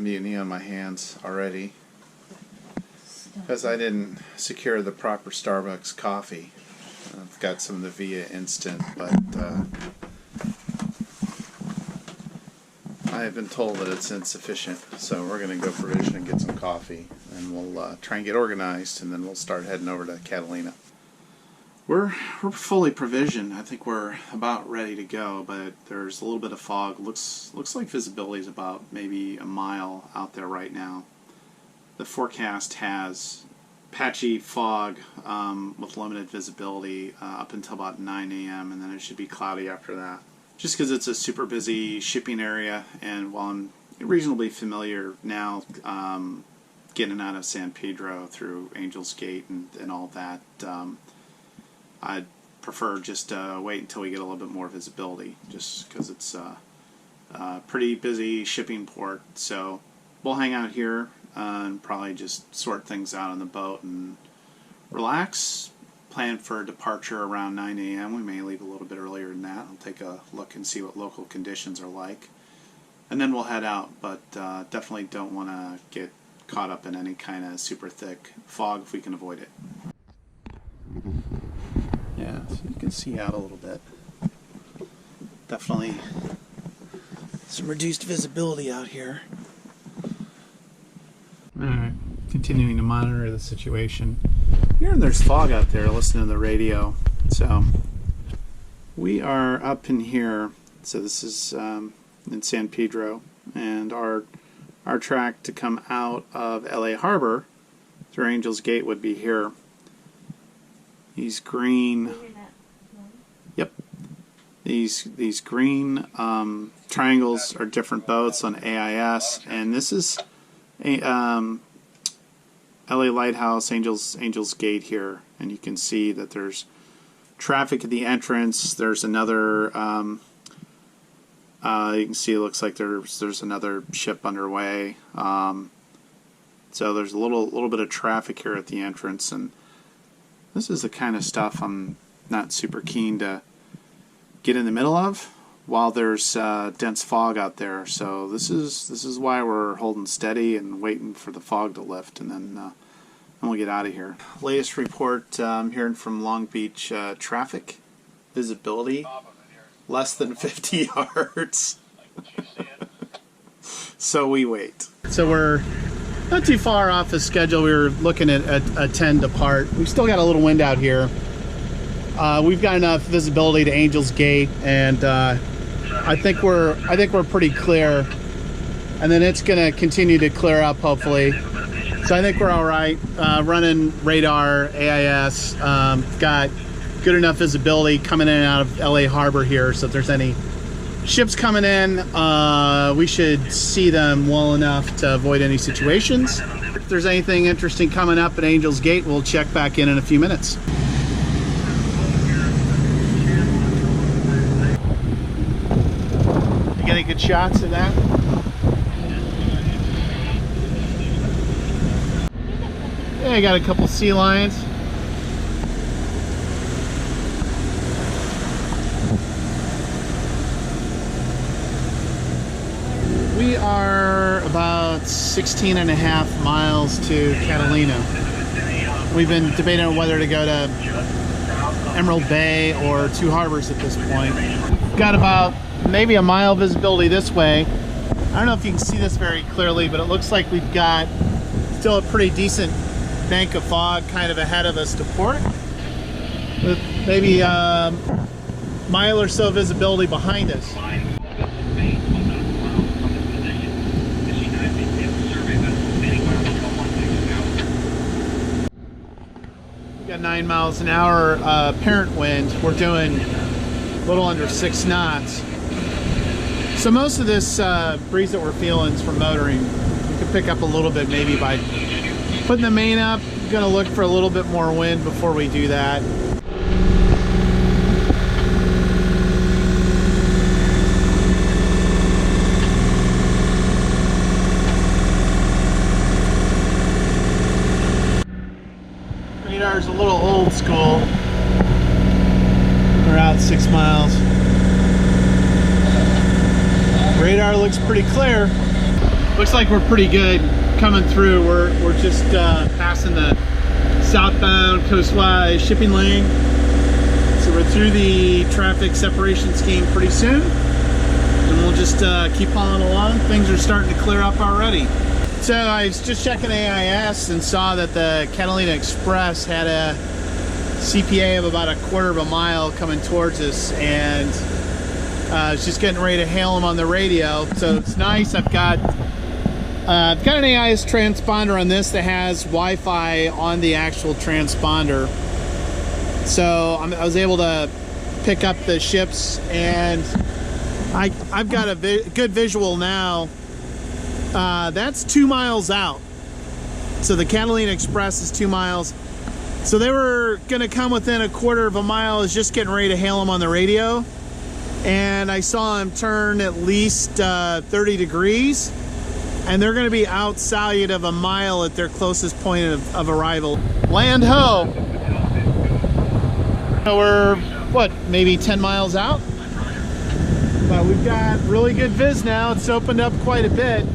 mutiny on my hands already because I didn't secure the proper Starbucks coffee. I've got some of the Via Instant, but I have been told that it's insufficient, so we're going to go provision and get some coffee, and we'll try and get organized, and then we'll start heading over to Catalina. We're fully provisioned. I think we're about ready to go, but there's a little bit of fog. Looks like visibility is about maybe a mile out there right now. The forecast has patchy fog with limited visibility up until about 9 a.m. and then it should be cloudy after that. Just because it's a super busy shipping area, and while I'm reasonably familiar now getting out of San Pedro through Angel's Gate and all that, I'd prefer just to wait until we get a little bit more visibility, just because it's a pretty busy shipping port. So we'll hang out here and probably just sort things out on the boat and relax. Plan for departure around 9 a.m. We may leave a little bit earlier than that. I'll take a look and see what local conditions are like. And then we'll head out, but definitely don't want to get caught up in any kind of super thick fog if we can avoid it. Yeah, so you can see out a little bit. Definitely some reduced visibility out here. Alright, continuing to monitor the situation. Hearing there's fog out there, listening to the radio. So we are up in here. So this is in San Pedro, and our track to come out of LA Harbor through Angel's Gate would be here. These green, yep, these green triangles are different boats on AIS, and this is a LA Lighthouse, Angel's Gate here, and you can see that there's traffic at the entrance. There's another, you can see it looks like there's another ship underway. So there's a little bit of traffic here at the entrance, and this is the kind of stuff I'm not super keen to get in the middle of while there's dense fog out there. So this is why we're holding steady and waiting for the fog to lift, and then we'll get out of here. Latest report I'm hearing from Long Beach traffic visibility less than 50 yards. So we wait. So we're not too far off the schedule. We were looking at a 10 depart. We've still got a little wind out here. We've got enough visibility to Angel's Gate, and I think we're pretty clear. And then it's going to continue to clear up, hopefully. So I think we're all right. Running radar, AIS, got good enough visibility coming in and out of LA Harbor here. So if there's any ships coming in, we should see them well enough to avoid any situations. If there's anything interesting coming up at Angel's Gate, we'll check back in a few minutes. You get any good shots of that? Yeah, I got a couple sea lions. We are about 16 and a half miles to Catalina. We've been debating on whether to go to Emerald Bay or Two Harbors at this point. Got about maybe a mile visibility this way. I don't know if you can see this very clearly, but it looks like we've got still a pretty decent bank of fog kind of ahead of us to port, with maybe a mile or so visibility behind us. We got 9 miles an hour apparent wind. We're doing a little under 6 knots. So most of this breeze that we're feeling is from motoring. We could pick up a little bit maybe by putting the main up. I'm gonna look for a little bit more wind before we do that. Radar's a little old school. We're out 6 miles. Radar looks pretty clear. Looks like we're pretty good coming through. We're just passing the southbound coastwise shipping lane. So we're through the traffic separation scheme pretty soon. And we'll just keep hauling along. Things are starting to clear up already. So I was just checking AIS and saw that the Catalina Express had a CPA of about 1/4 of a mile coming towards us, and I was just getting ready to hail them on the radio. So it's nice. I've got an AIS transponder on this that has Wi-Fi on the actual transponder. So I was able to pick up the ships, and I've got a good visual now. That's 2 miles out. So the Catalina Express is 2 miles. So they were gonna come within 1/4 of a mile. I was just getting ready to hail them on the radio, and I saw them turn at least 30 degrees, and they're gonna be outside of a mile at their closest point of arrival. Land ho! We're, what, maybe 10 miles out? But we've got really good viz now. It's opened up quite a bit.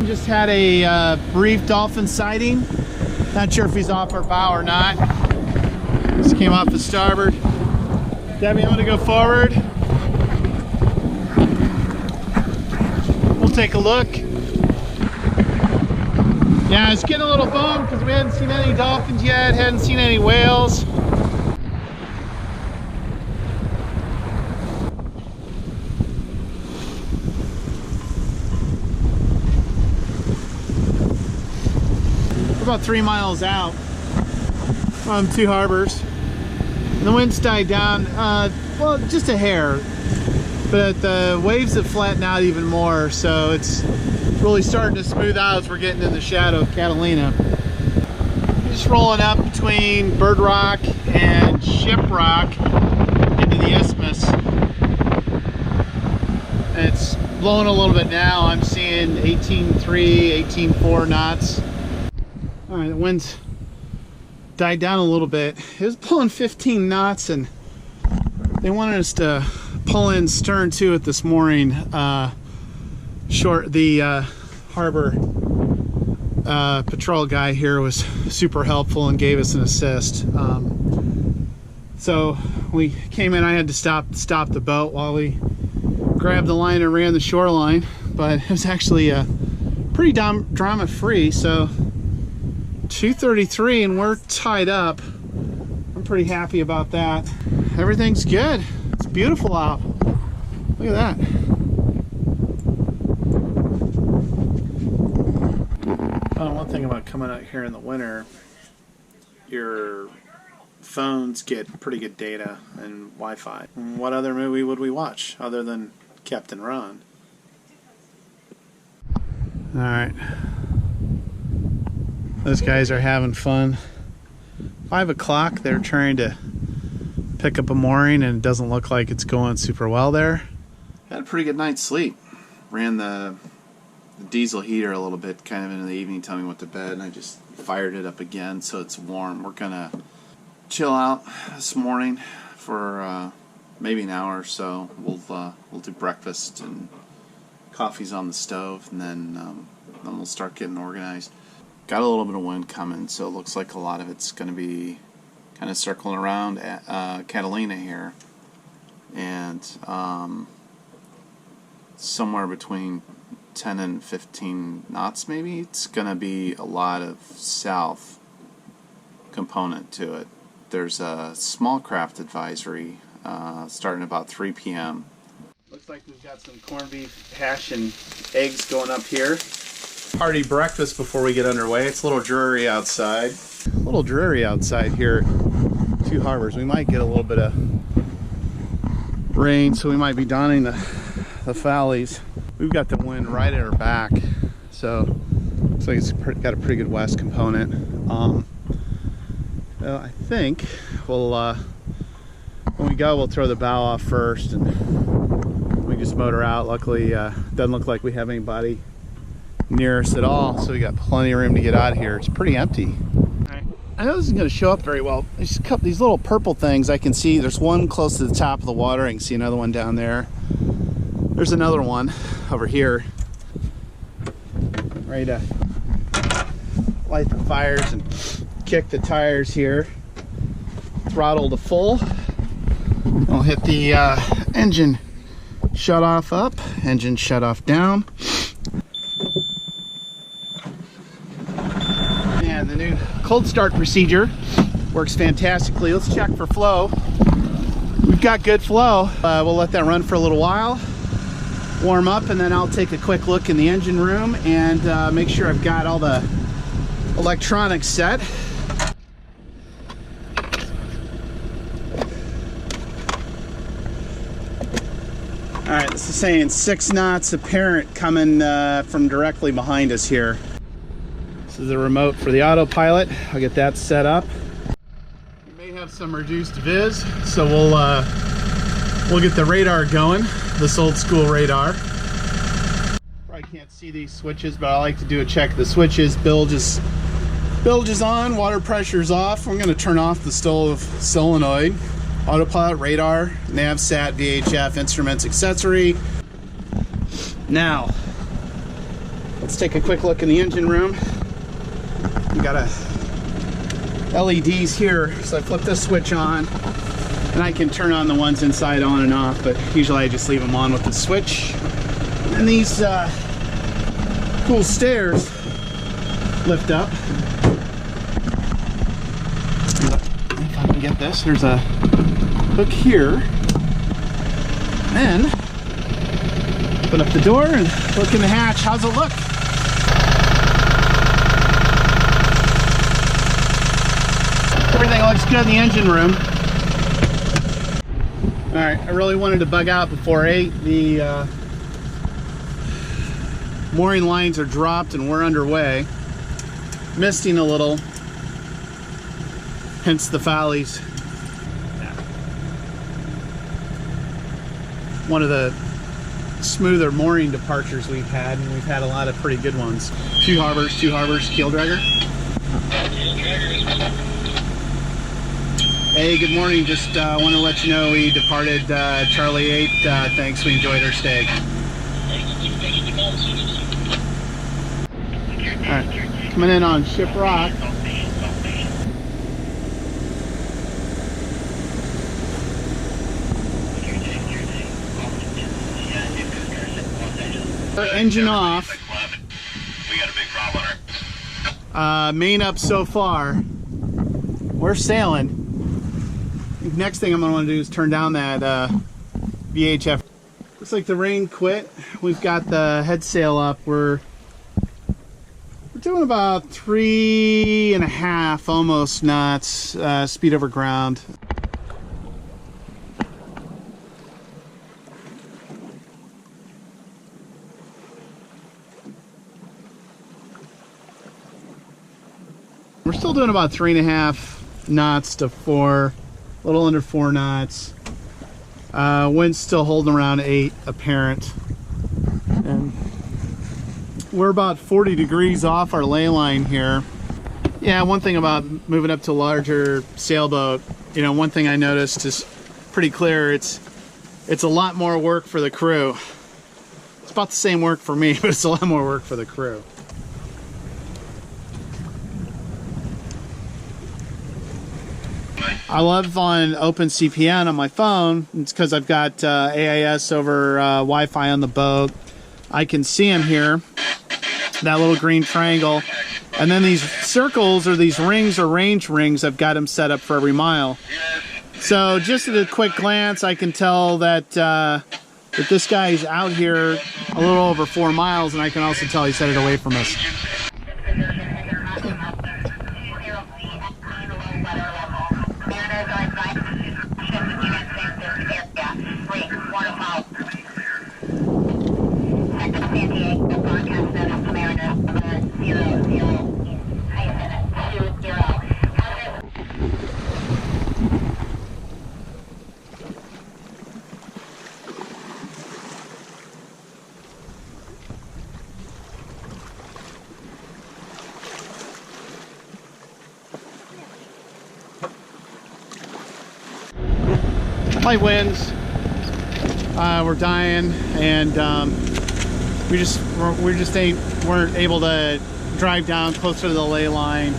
Just had a brief dolphin sighting. Not sure if he's off our bow or not. Just came off the starboard. Debbie, I'm gonna go forward. We'll take a look. Yeah, I was getting a little bummed because we hadn't seen any dolphins yet, hadn't seen any whales. About 3 miles out from Two Harbors. And the wind's died down, well, just a hair, but the waves have flattened out even more, so it's really starting to smooth out as we're getting in the shadow of Catalina. Just rolling up between Bird Rock and Ship Rock into the Isthmus. And it's blowing a little bit now. I'm seeing 18.3, 18.4 knots. All right, the wind's died down a little bit. It was pulling 15 knots, and they wanted us to pull in stern to it this morning. The harbor patrol guy here was super helpful and gave us an assist. So we came in. I had to stop the boat while we grabbed the line and ran the shoreline, but it was actually pretty drama free. So 2:33 and we're tied up. I'm pretty happy about that. Everything's good. It's beautiful out. Look at that. One thing about coming out here in the winter, your phones get pretty good data and Wi-Fi. What other movie would we watch other than Captain Ron? All right. Those guys are having fun. 5 o'clock, they're trying to pick up a mooring, and it doesn't look like it's going super well there. Had a pretty good night's sleep. Ran the diesel heater a little bit kind of in the evening, telling me what to bed, and I just fired it up again so it's warm. We're gonna chill out this morning for maybe an hour or so. We'll do breakfast and coffee's on the stove, and then we'll start getting organized. Got a little bit of wind coming, so it looks like a lot of it's going to be kind of circling around Catalina here, and somewhere between 10 and 15 knots maybe. It's going to be a lot of south component to it. There's a small craft advisory starting about 3 p.m. Looks like we've got some corned beef hash and eggs going up here. Hearty breakfast before we get underway. It's a little dreary outside. A little dreary outside here at Two Harbors. We might get a little bit of rain, so we might be donning the fallies. We've got the wind right at our back, so looks like it's got a pretty good west component. I think we'll when we go, we'll throw the bow off first, and we just motor out. Luckily, doesn't look like we have anybody near us at all, so we got plenty of room to get out of here. It's pretty empty. All right, I know this isn't going to show up very well. There's a couple, these little purple things I can see. There's one close to the top of the water. I can see another one down there. There's another one over here. Ready to light the fires and kick the tires here. Throttle to full. I'll hit the engine shut off up, engine shut off down. And the new cold start procedure works fantastically. Let's check for flow. We've got good flow. We'll let that run for a little while, warm up, and then I'll take a quick look in the engine room and make sure I've got all the electronics set. All right, this is saying 6 knots apparent coming from directly behind us here. This is the remote for the autopilot. I'll get that set up. We may have some reduced viz, so we'll get the radar going, this old school radar. Probably can't see these switches, but I like to do a check of the switches. Bilge is on, water pressure's off. I'm gonna turn off the solenoid. Autopilot, radar, nav, sat, VHF, instruments, accessory. Now, let's take a quick look in the engine room. We got LEDs here, so I flip this switch on, and I can turn on the ones inside on and off, but usually I just leave them on with the switch. And these cool stairs lift up. If I can get this, there's a hook here, then open up the door and look in the hatch. How's it look? Everything looks good in the engine room. All right, I really wanted to bug out before 8. The mooring lines are dropped and we're underway. Misting a little, hence the follies. One of the smoother mooring departures we've had, and we've had a lot of pretty good ones. Two harbors, Keeldragger. Hey, good morning. Just want to let you know we departed Charlie 8. Thanks, we enjoyed our stay. Alright, coming in on Ship Rock. Engine off. We got a big problem. Main up so far. We're sailing. Next thing I'm gonna want to do is turn down that VHF. Looks like the rain quit. We've got the head sail up. We're doing about 3.5 almost knots speed over ground. We're still doing about 3.5 knots to 4, a little under 4 knots. Wind's still holding around 8 apparent. And we're about 40 degrees off our ley line here. Yeah, one thing about moving up to a larger sailboat, you know, one thing I noticed is pretty clear, it's a lot more work for the crew. It's about the same work for me, but it's a lot more work for the crew. I love on OpenCPN on my phone. It's because I've got AIS over Wi-Fi on the boat. I can see them here, that little green triangle. And then these circles or these rings or range rings, I've got them set up for every mile. So just at a quick glance, I can tell that, that this guy is out here a little over 4 miles, and I can also tell he's headed away from us. Tight winds. We're dying, and we just weren't able to drive down closer to the ley line.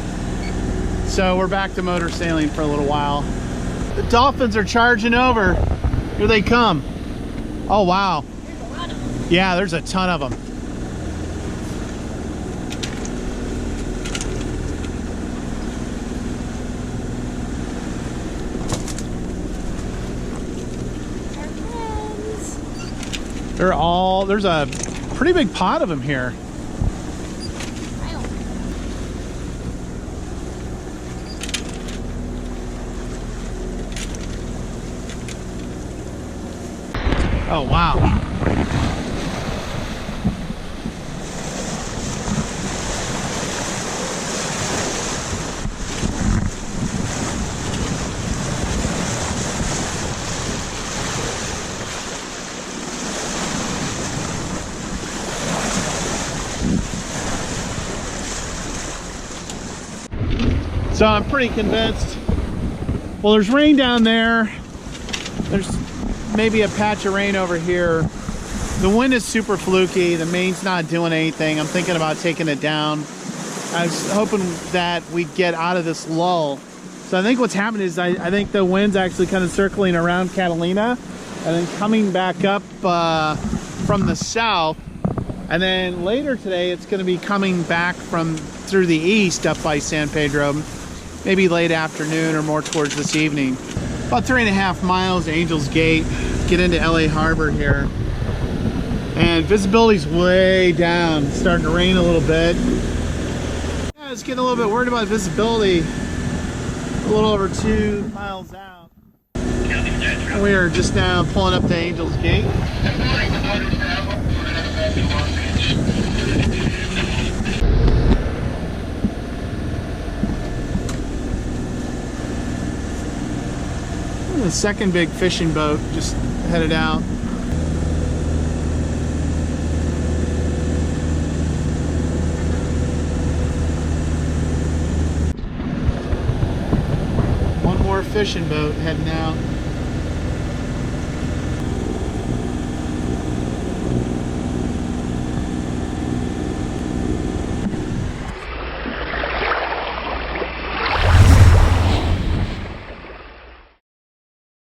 So we're back to motor sailing for a little while. The dolphins are charging over. Here they come. Oh wow. There's a lot of them. Yeah, there's a ton of them. They're all, there's a pretty big pot of them here. Oh wow. So I'm pretty convinced. Well, there's rain down there. There's maybe a patch of rain over here. The wind is super fluky. The main's not doing anything. I'm thinking about taking it down. I was hoping that we'd get out of this lull. So I think what's happening is I think the wind's actually kind of circling around Catalina and then coming back up from the south. And then later today, it's going to be coming back through the east up by San Pedro. Maybe late afternoon or more towards this evening. About 3.5 miles to Angel's Gate. Get into LA Harbor here. And visibility's way down. It's starting to rain a little bit. Yeah, I was getting a little bit worried about visibility. A little over 2 miles out. We are just now pulling up to Angel's Gate. The second big fishing boat just headed out. One more fishing boat heading out.